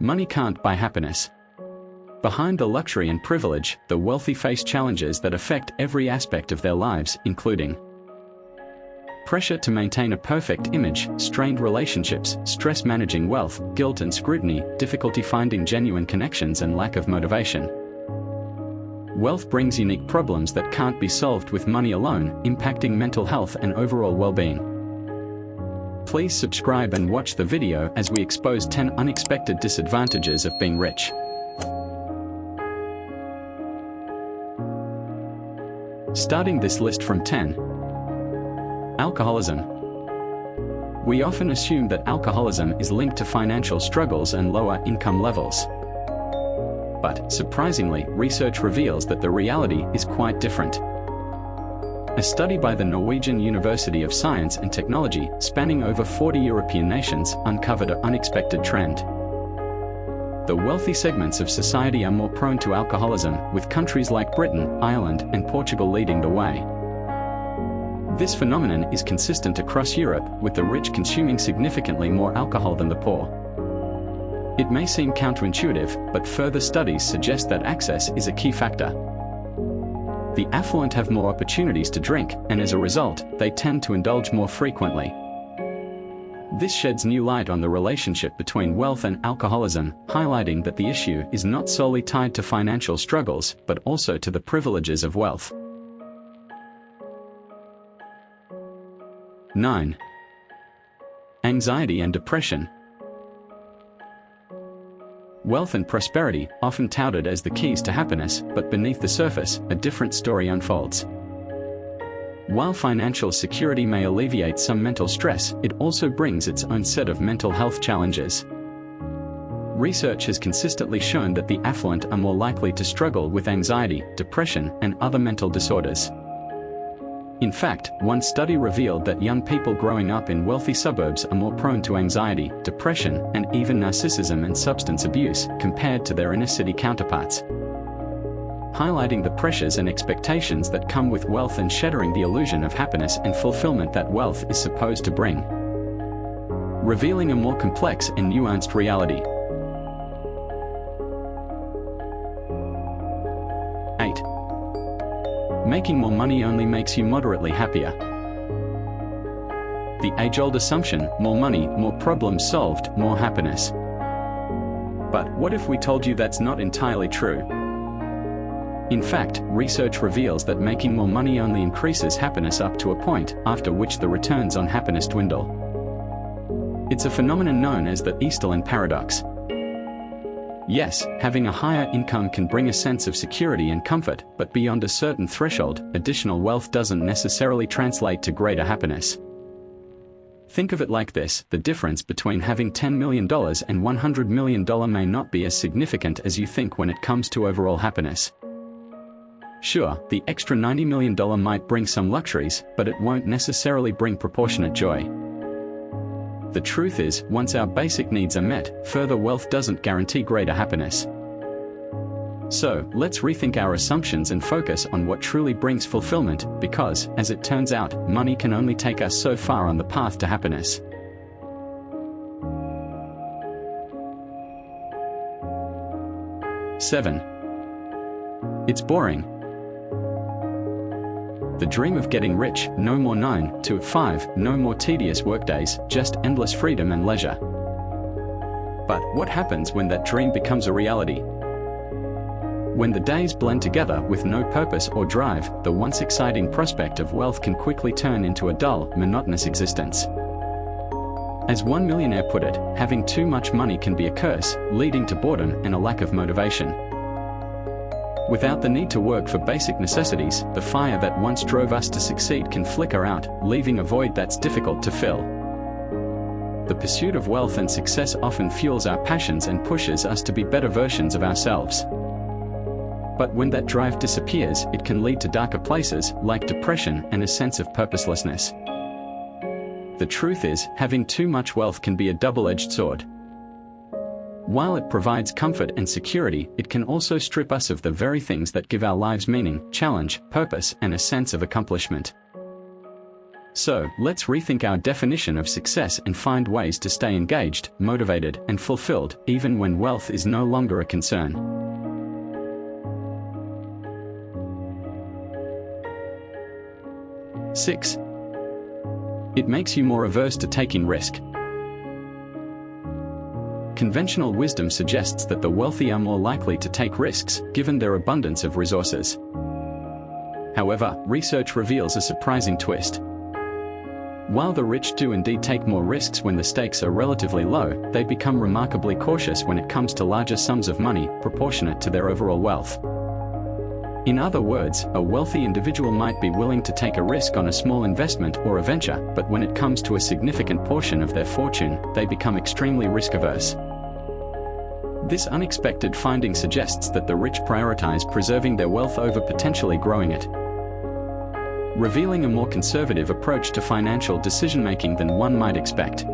Money can't buy happiness. Behind the luxury and privilege, the wealthy face challenges that affect every aspect of their lives, including pressure to maintain a perfect image, strained relationships, stress managing wealth, guilt and scrutiny, difficulty finding genuine connections and lack of motivation. Wealth brings unique problems that can't be solved with money alone, impacting mental health and overall well-being. Please subscribe and watch the video as we expose 10 unexpected disadvantages of being rich. Starting this list from 10. Alcoholism. We often assume that alcoholism is linked to financial struggles and lower income levels. But, surprisingly, research reveals that the reality is quite different. A study by the Norwegian University of Science and Technology, spanning over 40 European nations, uncovered an unexpected trend. The wealthy segments of society are more prone to alcoholism, with countries like Britain, Ireland, and Portugal leading the way. This phenomenon is consistent across Europe, with the rich consuming significantly more alcohol than the poor. It may seem counterintuitive, but further studies suggest that access is a key factor. The affluent have more opportunities to drink, and as a result, they tend to indulge more frequently. This sheds new light on the relationship between wealth and alcoholism, highlighting that the issue is not solely tied to financial struggles, but also to the privileges of wealth. 9. Anxiety and depression. Wealth and prosperity, often touted as the keys to happiness, but beneath the surface, a different story unfolds. While financial security may alleviate some mental stress, it also brings its own set of mental health challenges. Research has consistently shown that the affluent are more likely to struggle with anxiety, depression, and other mental disorders. In fact, one study revealed that young people growing up in wealthy suburbs are more prone to anxiety, depression, and even narcissism and substance abuse, compared to their inner-city counterparts. Highlighting the pressures and expectations that come with wealth and shattering the illusion of happiness and fulfillment that wealth is supposed to bring. Revealing a more complex and nuanced reality. 8. Making more money only makes you moderately happier. The age-old assumption, more money, more problems solved, more happiness. But what if we told you that's not entirely true? In fact, research reveals that making more money only increases happiness up to a point, after which the returns on happiness dwindle. It's a phenomenon known as the Easterlin paradox. Yes, having a higher income can bring a sense of security and comfort, but beyond a certain threshold, additional wealth doesn't necessarily translate to greater happiness. Think of it like this: the difference between having $10 million and $100 million may not be as significant as you think when it comes to overall happiness. Sure, the extra $90 million might bring some luxuries, but it won't necessarily bring proportionate joy. The truth is, once our basic needs are met, further wealth doesn't guarantee greater happiness. So, let's rethink our assumptions and focus on what truly brings fulfillment, because, as it turns out, money can only take us so far on the path to happiness. Seven. It's boring. The dream of getting rich, no more 9 to 5, no more tedious workdays, just endless freedom and leisure. But what happens when that dream becomes a reality? When the days blend together with no purpose or drive, the once exciting prospect of wealth can quickly turn into a dull, monotonous existence. As one millionaire put it, having too much money can be a curse, leading to boredom and a lack of motivation. Without the need to work for basic necessities, the fire that once drove us to succeed can flicker out, leaving a void that's difficult to fill. The pursuit of wealth and success often fuels our passions and pushes us to be better versions of ourselves. But when that drive disappears, it can lead to darker places, like depression and a sense of purposelessness. The truth is, having too much wealth can be a double-edged sword. While it provides comfort and security, it can also strip us of the very things that give our lives meaning, challenge, purpose, and a sense of accomplishment. So, let's rethink our definition of success and find ways to stay engaged, motivated, and fulfilled, even when wealth is no longer a concern. 6. It makes you more averse to taking risk. Conventional wisdom suggests that the wealthy are more likely to take risks, given their abundance of resources. However, research reveals a surprising twist. While the rich do indeed take more risks when the stakes are relatively low, they become remarkably cautious when it comes to larger sums of money, proportionate to their overall wealth. In other words, a wealthy individual might be willing to take a risk on a small investment or a venture, but when it comes to a significant portion of their fortune, they become extremely risk-averse. This unexpected finding suggests that the rich prioritize preserving their wealth over potentially growing it, revealing a more conservative approach to financial decision-making than one might expect.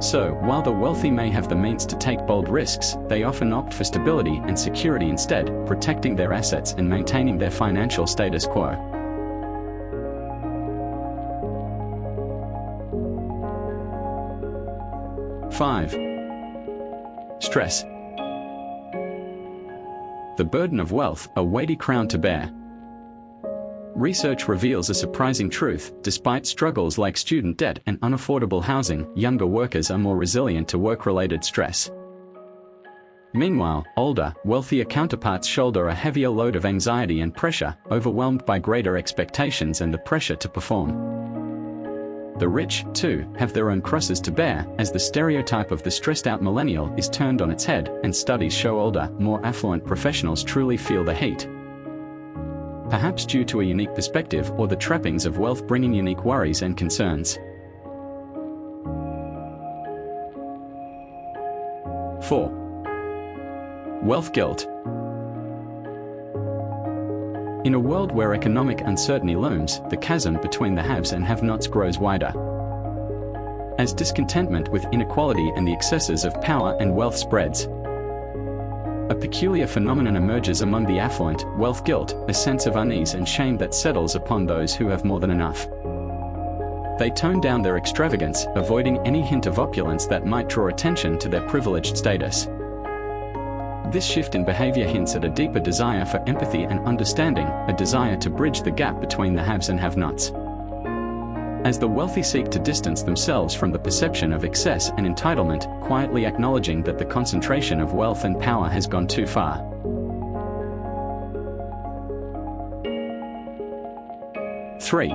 So, while the wealthy may have the means to take bold risks, they often opt for stability and security instead, protecting their assets and maintaining their financial status quo. Five. Stress. The burden of wealth, a weighty crown to bear. Research reveals a surprising truth: despite struggles like student debt and unaffordable housing, younger workers are more resilient to work-related stress. Meanwhile, older, wealthier counterparts shoulder a heavier load of anxiety and pressure, overwhelmed by greater expectations and the pressure to perform. The rich, too, have their own crosses to bear, as the stereotype of the stressed-out millennial is turned on its head, and studies show older, more affluent professionals truly feel the heat. Perhaps due to a unique perspective or the trappings of wealth bringing unique worries and concerns. 4. Wealth guilt. In a world where economic uncertainty looms, the chasm between the haves and have-nots grows wider. As discontentment with inequality and the excesses of power and wealth spreads, a peculiar phenomenon emerges among the affluent: wealth guilt, a sense of unease and shame that settles upon those who have more than enough. They tone down their extravagance, avoiding any hint of opulence that might draw attention to their privileged status. This shift in behavior hints at a deeper desire for empathy and understanding, a desire to bridge the gap between the haves and have-nots. As the wealthy seek to distance themselves from the perception of excess and entitlement, quietly acknowledging that the concentration of wealth and power has gone too far. 3.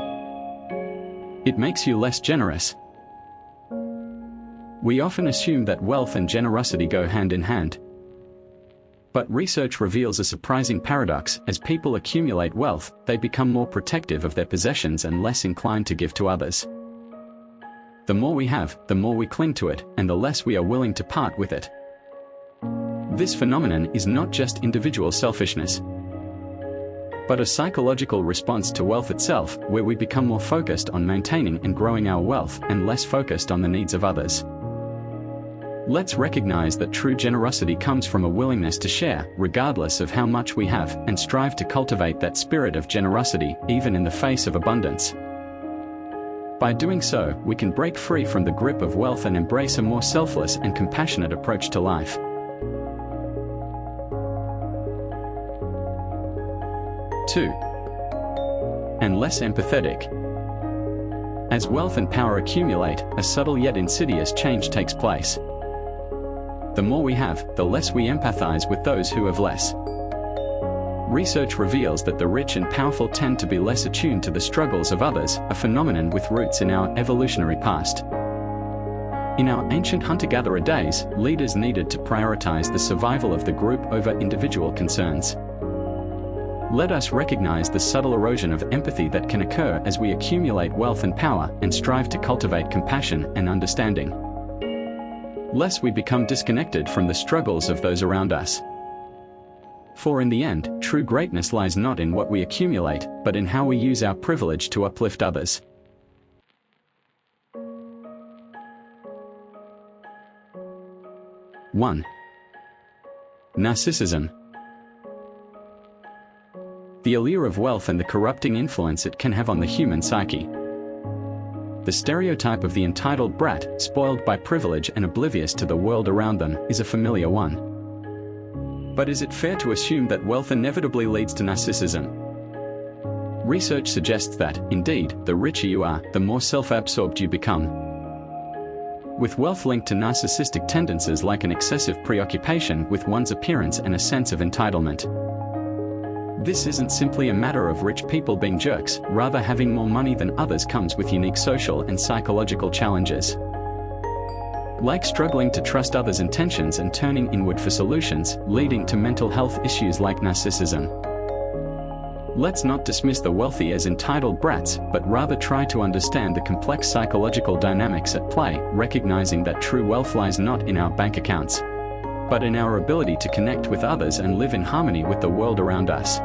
It makes you less generous. We often assume that wealth and generosity go hand in hand. But research reveals a surprising paradox: as people accumulate wealth, they become more protective of their possessions and less inclined to give to others. The more we have, the more we cling to it, and the less we are willing to part with it. This phenomenon is not just individual selfishness, but a psychological response to wealth itself, where we become more focused on maintaining and growing our wealth and less focused on the needs of others. Let's recognize that true generosity comes from a willingness to share, regardless of how much we have, and strive to cultivate that spirit of generosity, even in the face of abundance. By doing so, we can break free from the grip of wealth and embrace a more selfless and compassionate approach to life. 2. And less empathetic. As wealth and power accumulate, a subtle yet insidious change takes place. The more we have, the less we empathize with those who have less. Research reveals that the rich and powerful tend to be less attuned to the struggles of others, a phenomenon with roots in our evolutionary past. In our ancient hunter-gatherer days, leaders needed to prioritize the survival of the group over individual concerns. Let us recognize the subtle erosion of empathy that can occur as we accumulate wealth and power, and strive to cultivate compassion and understanding. Lest we become disconnected from the struggles of those around us. For in the end, true greatness lies not in what we accumulate, but in how we use our privilege to uplift others. One. Narcissism. The allure of wealth and the corrupting influence it can have on the human psyche. The stereotype of the entitled brat, spoiled by privilege and oblivious to the world around them, is a familiar one. But is it fair to assume that wealth inevitably leads to narcissism? Research suggests that, indeed, the richer you are, the more self-absorbed you become. With wealth linked to narcissistic tendencies like an excessive preoccupation with one's appearance and a sense of entitlement. This isn't simply a matter of rich people being jerks, rather having more money than others comes with unique social and psychological challenges. Like struggling to trust others' intentions and turning inward for solutions, leading to mental health issues like narcissism. Let's not dismiss the wealthy as entitled brats, but rather try to understand the complex psychological dynamics at play, recognizing that true wealth lies not in our bank accounts, but in our ability to connect with others and live in harmony with the world around us.